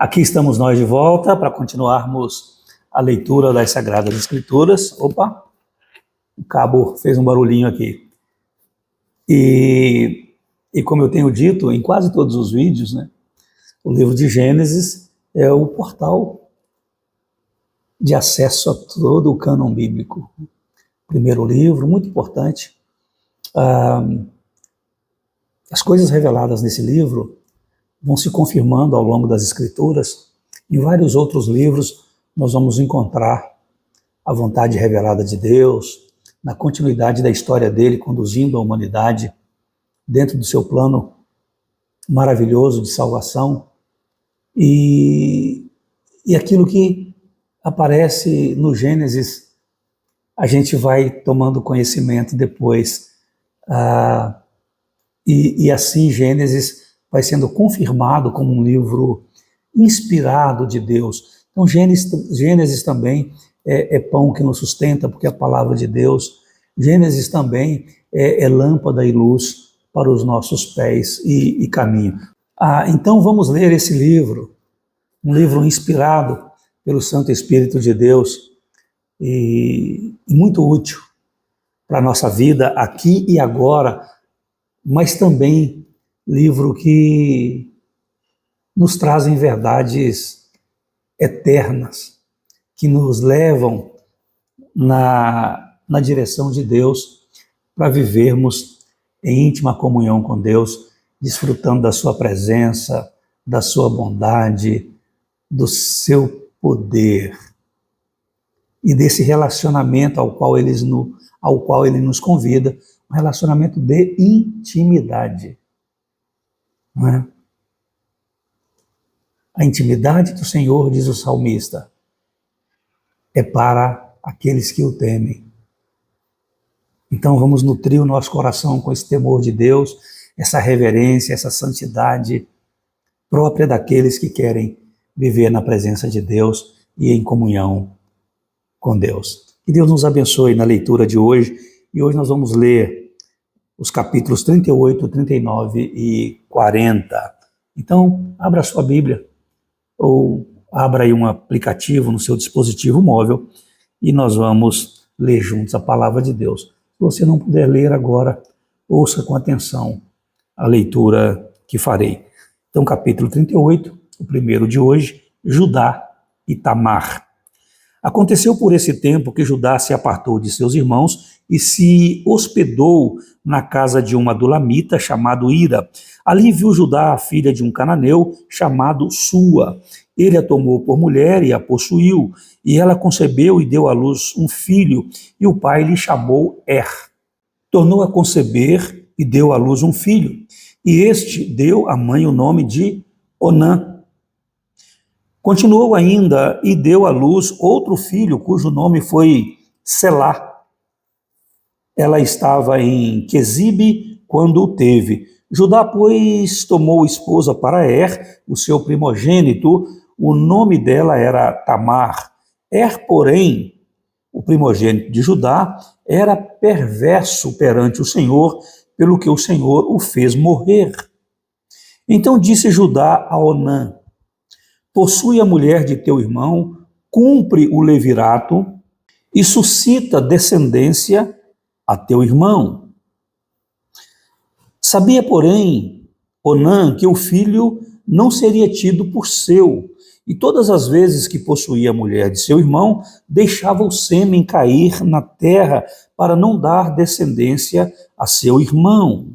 Aqui estamos nós de volta para continuarmos a leitura das Sagradas Escrituras. Opa, o cabo fez um barulhinho aqui. E como eu tenho dito em quase todos os vídeos, né, o livro de Gênesis é o portal de acesso a todo o cânon bíblico. Primeiro livro, muito importante. As coisas reveladas nesse livro vão se confirmando ao longo das Escrituras. Em vários outros livros nós vamos encontrar a vontade revelada de Deus, na continuidade da história dele, conduzindo a humanidade dentro do seu plano maravilhoso de salvação. E aquilo que aparece no Gênesis, a gente vai tomando conhecimento depois. E assim Gênesis vai sendo confirmado como um livro inspirado de Deus. Então Gênesis também é pão que nos sustenta, porque é a palavra de Deus. Gênesis também é lâmpada e luz para os nossos pés e caminho. Então vamos ler esse livro, um livro inspirado pelo Santo Espírito de Deus e muito útil para a nossa vida aqui e agora, mas também livro que nos trazem verdades eternas, que nos levam na direção de Deus para vivermos em íntima comunhão com Deus, desfrutando da sua presença, da sua bondade, do seu poder e desse relacionamento ao qual ele nos convida, um relacionamento de intimidade. Não é? A intimidade do Senhor, diz o salmista, é para aqueles que o temem. Então vamos nutrir o nosso coração com esse temor de Deus, essa reverência, essa santidade própria daqueles que querem viver na presença de Deus e em comunhão com Deus. Que Deus nos abençoe na leitura de hoje. E hoje nós vamos ler os capítulos 38, 39 e 40. Então, abra a sua Bíblia ou abra aí um aplicativo no seu dispositivo móvel e nós vamos ler juntos a palavra de Deus. Se você não puder ler agora, ouça com atenção a leitura que farei. Então, capítulo 38, o primeiro de hoje, Judá e Tamar. Aconteceu por esse tempo que Judá se apartou de seus irmãos e se hospedou na casa de um adulamita chamado Ira. Ali viu Judá a filha de um cananeu chamado Sua. Ele a tomou por mulher e a possuiu, e ela concebeu e deu à luz um filho, e o pai lhe chamou Er. Tornou a conceber e deu à luz um filho, e este deu à mãe o nome de Onã. Continuou ainda e deu à luz outro filho, cujo nome foi Selá. Ela estava em Quezibe quando o teve. Judá, pois, tomou esposa para Er, o seu primogênito. O nome dela era Tamar. Er, porém, o primogênito de Judá, era perverso perante o Senhor, pelo que o Senhor o fez morrer. Então disse Judá a Onã: possui a mulher de teu irmão, cumpre o levirato e suscita descendência a teu irmão. Sabia, porém, Onã, que o filho não seria tido por seu, e todas as vezes que possuía a mulher de seu irmão, deixava o sêmen cair na terra para não dar descendência a seu irmão.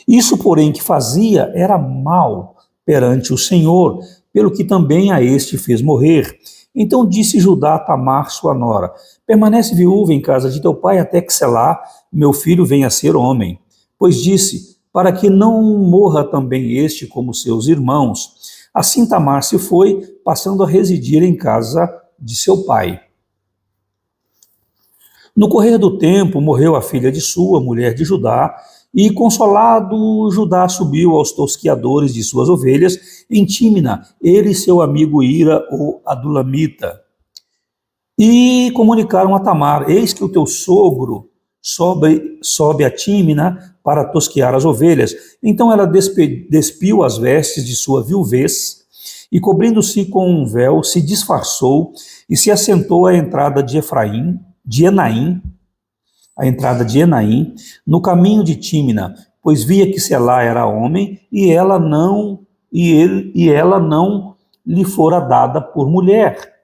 Isso, porém, que fazia era mal perante o Senhor, pelo que também a este fez morrer. Então disse Judá a Tamar, sua nora: permanece viúva em casa de teu pai até que Selá, meu filho, venha a ser homem. Pois disse, para que não morra também este como seus irmãos. Assim Tamar se foi, passando a residir em casa de seu pai. No correr do tempo, morreu a filha de Sua, mulher de Judá, e consolado, Judá subiu aos tosquiadores de suas ovelhas em Tímina, ele e seu amigo Ira, o adulamita. E comunicaram a Tamar: eis que o teu sogro sobe a Tímina para tosquear as ovelhas. Então ela despiu as vestes de sua viuvez e cobrindo-se com um véu, se disfarçou e se assentou à entrada de Enaim, no caminho de Tímina, pois via que Selá era homem e ela não lhe fora dada por mulher.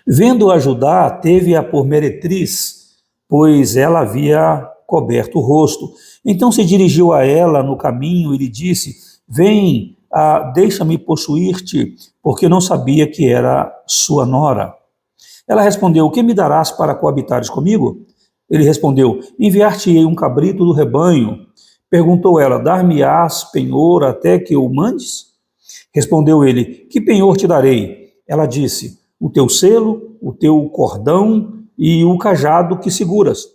Vendo-a Judá, teve-a por meretriz, pois ela havia coberto o rosto. Então se dirigiu a ela no caminho e lhe disse: Vem, deixa-me possuir-te, porque não sabia que era sua nora. Ela respondeu: O que me darás para coabitares comigo? Ele respondeu: Enviar-te-ei um cabrito do rebanho. Perguntou ela: Dar-me-ás penhor até que eu mandes? Respondeu ele: Que penhor te darei? Ela disse: O teu selo, o teu cordão e o cajado que seguras.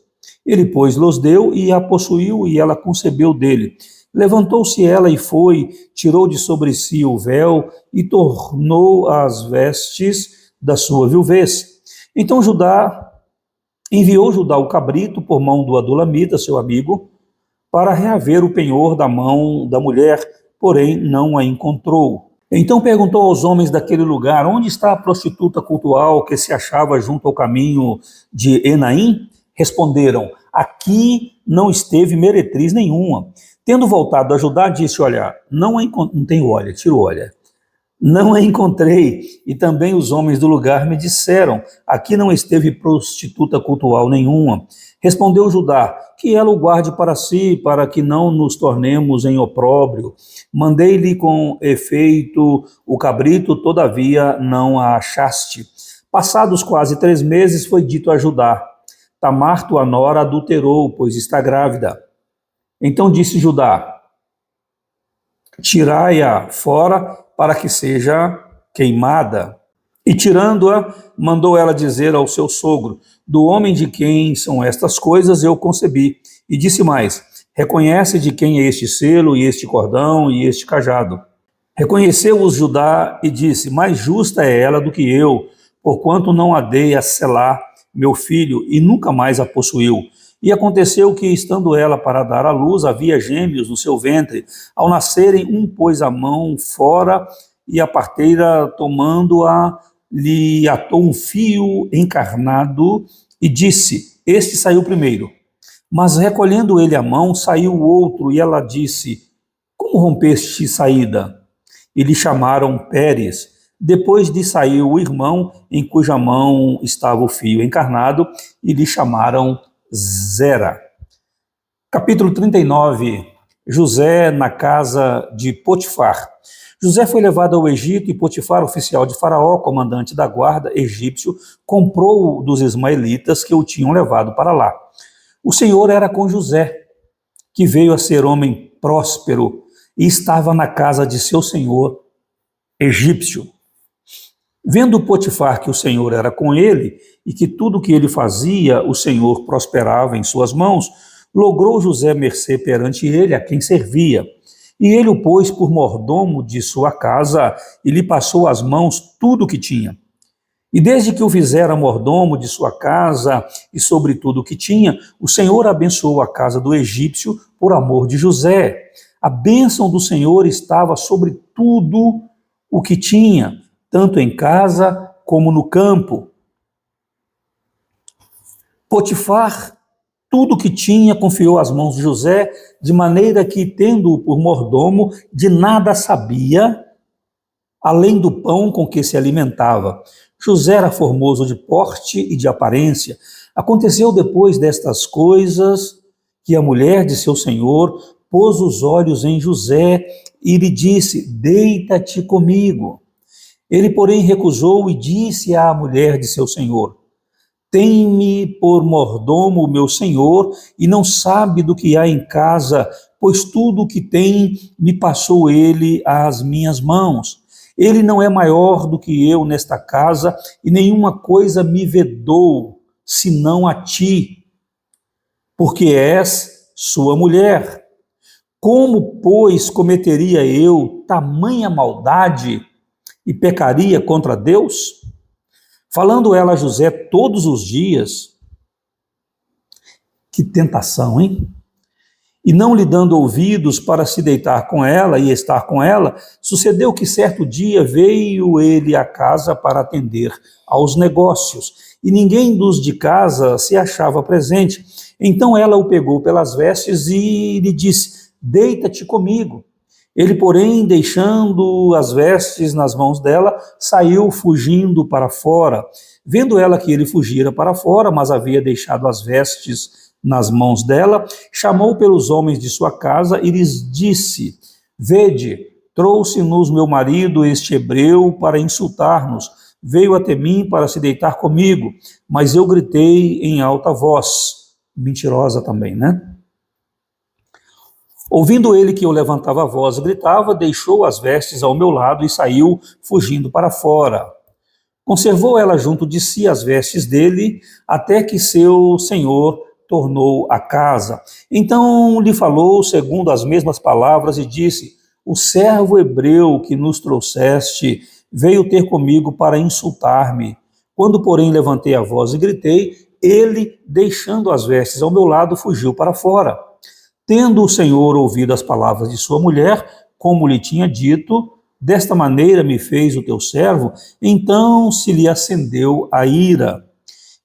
Ele, pois, los deu e a possuiu, e ela concebeu dele. Levantou-se ela e foi, tirou de sobre si o véu e tornou as vestes da sua viuvez. Então enviou Judá o cabrito por mão do Adulamita, seu amigo, para reaver o penhor da mão da mulher, porém não a encontrou. Então perguntou aos homens daquele lugar: Onde está a prostituta cultual que se achava junto ao caminho de Enaim? Responderam: Aqui não esteve meretriz nenhuma. Tendo voltado a Judá, disse: Olha, não tenho olha, tiro olha. Não a encontrei, e também os homens do lugar me disseram: Aqui não esteve prostituta cultual nenhuma. Respondeu Judá: Que ela o guarde para si, para que não nos tornemos em opróbrio. Mandei-lhe com efeito o cabrito, todavia não a achaste. Passados quase 3 meses, foi dito a Judá: Tamar, tua nora, adulterou, pois está grávida. Então disse Judá: Tirai-a fora, para que seja queimada. E tirando-a, mandou ela dizer ao seu sogro: Do homem de quem são estas coisas eu concebi. E disse mais: Reconhece de quem é este selo, e este cordão, e este cajado. Reconheceu-os Judá e disse: Mais justa é ela do que eu, porquanto não a dei a Selá, meu filho, e nunca mais a possuiu. E aconteceu que, estando ela para dar à luz, havia gêmeos no seu ventre. Ao nascerem, um pôs a mão fora, e a parteira, tomando-a, lhe atou um fio encarnado, e disse: Este saiu primeiro. Mas recolhendo ele a mão, saiu o outro, e ela disse: Como rompeste saída? E lhe chamaram Pérez. Depois de sair o irmão, em cuja mão estava o fio encarnado, e lhe chamaram Zera. Capítulo 39. José na casa de Potifar. José foi levado ao Egito e Potifar, oficial de Faraó, comandante da guarda egípcio, comprou-o dos ismaelitas que o tinham levado para lá. O Senhor era com José, que veio a ser homem próspero e estava na casa de seu senhor egípcio. Vendo Potifar que o Senhor era com ele e que tudo o que ele fazia, o Senhor prosperava em suas mãos, logrou José mercê perante ele, a quem servia. E ele o pôs por mordomo de sua casa e lhe passou às mãos tudo o que tinha. E desde que o fizera mordomo de sua casa e sobre tudo o que tinha, o Senhor abençoou a casa do egípcio por amor de José. A bênção do Senhor estava sobre tudo o que tinha, tanto em casa como no campo. Potifar, tudo o que tinha, confiou às mãos de José, de maneira que, tendo-o por mordomo, de nada sabia, além do pão com que se alimentava. José era formoso de porte e de aparência. Aconteceu depois destas coisas que a mulher de seu senhor pôs os olhos em José e lhe disse: Deita-te comigo. Ele, porém, recusou e disse à mulher de seu senhor: Tem-me por mordomo o meu senhor e não sabe do que há em casa, pois tudo o que tem me passou ele às minhas mãos. Ele não é maior do que eu nesta casa e nenhuma coisa me vedou, senão a ti, porque és sua mulher. Como, pois, cometeria eu tamanha maldade e pecaria contra Deus? Falando ela a José todos os dias, que tentação, hein? E não lhe dando ouvidos para se deitar com ela e estar com ela, sucedeu que certo dia veio ele à casa para atender aos negócios, e ninguém dos de casa se achava presente. Então ela o pegou pelas vestes e lhe disse: deita-te comigo. Ele, porém, deixando as vestes nas mãos dela, saiu fugindo para fora. Vendo ela que ele fugira para fora, mas havia deixado as vestes nas mãos dela, chamou pelos homens de sua casa e lhes disse: vede, trouxe-nos meu marido, este hebreu, para insultar-nos. Veio até mim para se deitar comigo, mas eu gritei em alta voz. Mentirosa também, né? Ouvindo ele que eu levantava a voz e gritava, deixou as vestes ao meu lado e saiu fugindo para fora. Conservou ela junto de si as vestes dele, até que seu senhor tornou a casa. Então lhe falou segundo as mesmas palavras e disse: o servo hebreu que nos trouxeste veio ter comigo para insultar-me. Quando, porém, levantei a voz e gritei, ele, deixando as vestes ao meu lado, fugiu para fora. Tendo o Senhor ouvido as palavras de sua mulher, como lhe tinha dito, desta maneira me fez o teu servo, então se lhe acendeu a ira.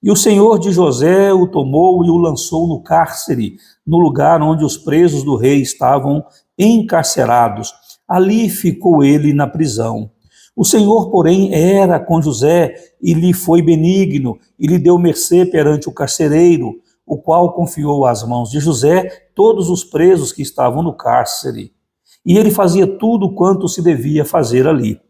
E o Senhor de José o tomou e o lançou no cárcere, no lugar onde os presos do rei estavam encarcerados. Ali ficou ele na prisão. O Senhor, porém, era com José e lhe foi benigno, e lhe deu mercê perante o carcereiro, o qual confiou às mãos de José todos os presos que estavam no cárcere. E ele fazia tudo quanto se devia fazer ali.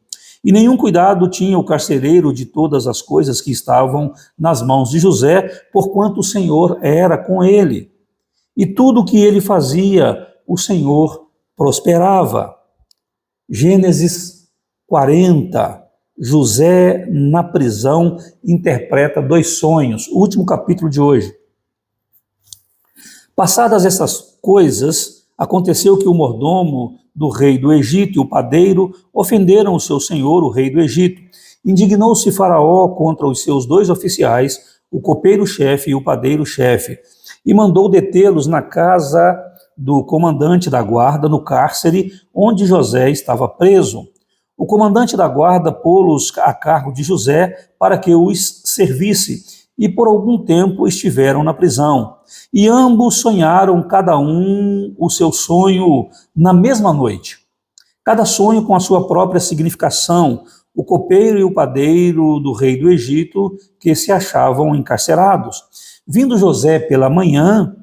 E nenhum cuidado tinha o carcereiro de todas as coisas que estavam nas mãos de José, porquanto o Senhor era com ele. E tudo o que ele fazia, o Senhor prosperava. Gênesis 40. José na prisão interpreta 2 sonhos. O último capítulo de hoje. Passadas essas coisas, aconteceu que o mordomo do rei do Egito e o padeiro ofenderam o seu senhor, o rei do Egito. Indignou-se Faraó contra os seus 2 oficiais, o copeiro-chefe e o padeiro-chefe, e mandou detê-los na casa do comandante da guarda, no cárcere onde José estava preso. O comandante da guarda pô-los a cargo de José para que os servisse, e por algum tempo estiveram na prisão. E ambos sonharam, cada um, o seu sonho na mesma noite. Cada sonho com a sua própria significação, o copeiro e o padeiro do rei do Egito, que se achavam encarcerados. Vindo José pela manhã,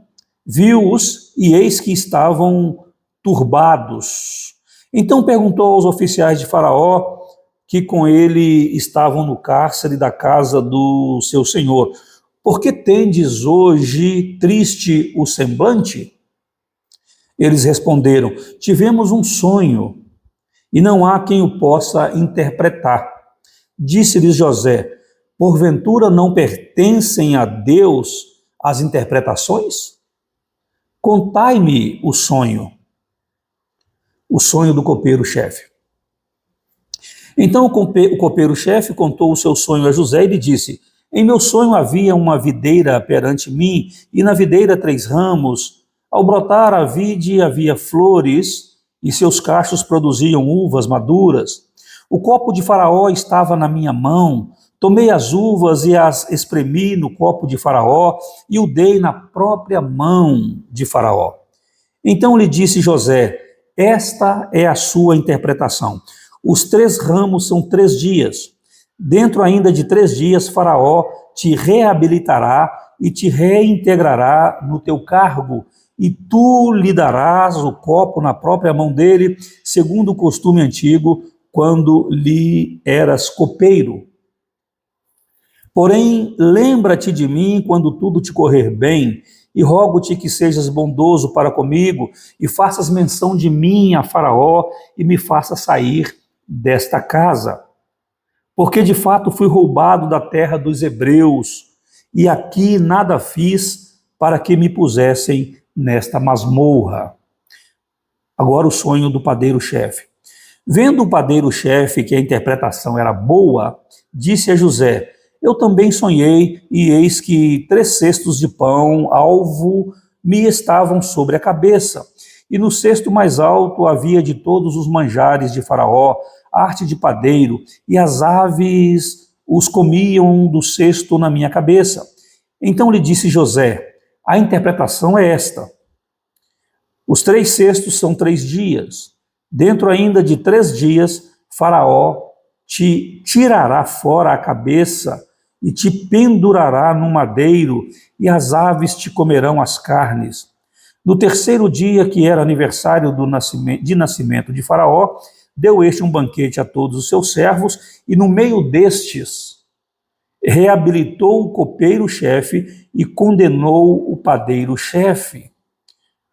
viu-os e eis que estavam turbados. Então perguntou aos oficiais de Faraó, que com ele estavam no cárcere da casa do seu senhor: por que tendes hoje triste o semblante? Eles responderam: tivemos um sonho, e não há quem o possa interpretar. Disse-lhes José: porventura não pertencem a Deus as interpretações? Contai-me o sonho do copeiro-chefe. Então o copeiro-chefe contou o seu sonho a José e lhe disse: em meu sonho havia uma videira perante mim, e na videira 3 ramos. Ao brotar a vide havia flores, e seus cachos produziam uvas maduras. O copo de Faraó estava na minha mão. Tomei as uvas e as espremi no copo de Faraó, e o dei na própria mão de Faraó. Então lhe disse José: esta é a sua interpretação. Os 3 ramos são 3 dias. Dentro ainda de 3 dias, Faraó te reabilitará e te reintegrará no teu cargo, e tu lhe darás o copo na própria mão dele, segundo o costume antigo, quando lhe eras copeiro. Porém, lembra-te de mim quando tudo te correr bem, e rogo-te que sejas bondoso para comigo, e faças menção de mim a Faraó, e me faças sair desta casa. Porque de fato fui roubado da terra dos hebreus, e aqui nada fiz para que me pusessem nesta masmorra. Agora o sonho do padeiro-chefe. Vendo o padeiro-chefe que a interpretação era boa, disse a José: eu também sonhei, e eis que 3 cestos de pão, alvo me estavam sobre a cabeça, e no cesto mais alto havia de todos os manjares de Faraó, arte de padeiro, e as aves os comiam do cesto na minha cabeça. Então lhe disse José: a interpretação é esta: os 3 cestos são 3 dias. Dentro ainda de 3 dias, Faraó te tirará fora a cabeça e te pendurará no madeiro, e as aves te comerão as carnes. No 3º dia, que era aniversário de nascimento de Faraó, deu este um banquete a todos os seus servos, e no meio destes reabilitou o copeiro-chefe e condenou o padeiro-chefe.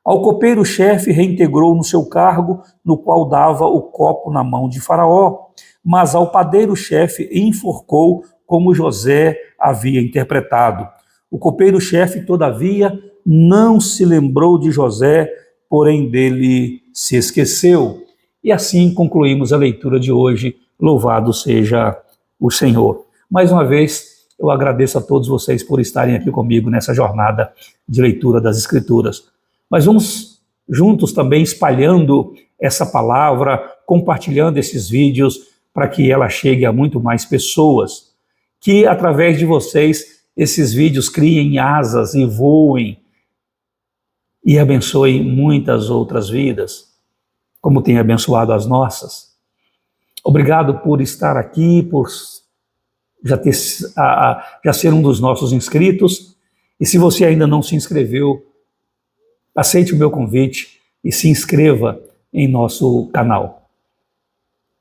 Ao copeiro-chefe reintegrou no seu cargo, no qual dava o copo na mão de Faraó, mas ao padeiro-chefe enforcou, como José havia interpretado. O copeiro-chefe, todavia, não se lembrou de José, porém dele se esqueceu. E assim concluímos a leitura de hoje. Louvado seja o Senhor. Mais uma vez, eu agradeço a todos vocês por estarem aqui comigo nessa jornada de leitura das Escrituras. Mas vamos juntos também espalhando essa palavra, compartilhando esses vídeos para que ela chegue a muito mais pessoas. Que através de vocês esses vídeos criem asas e voem e abençoem muitas outras vidas, como tem abençoado as nossas. Obrigado por estar aqui, por já ser um dos nossos inscritos. E se você ainda não se inscreveu, aceite o meu convite e se inscreva em nosso canal.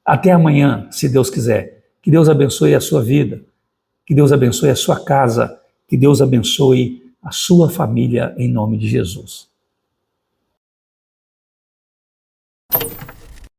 Até amanhã, se Deus quiser. Que Deus abençoe a sua vida, que Deus abençoe a sua casa, que Deus abençoe a sua família, em nome de Jesus.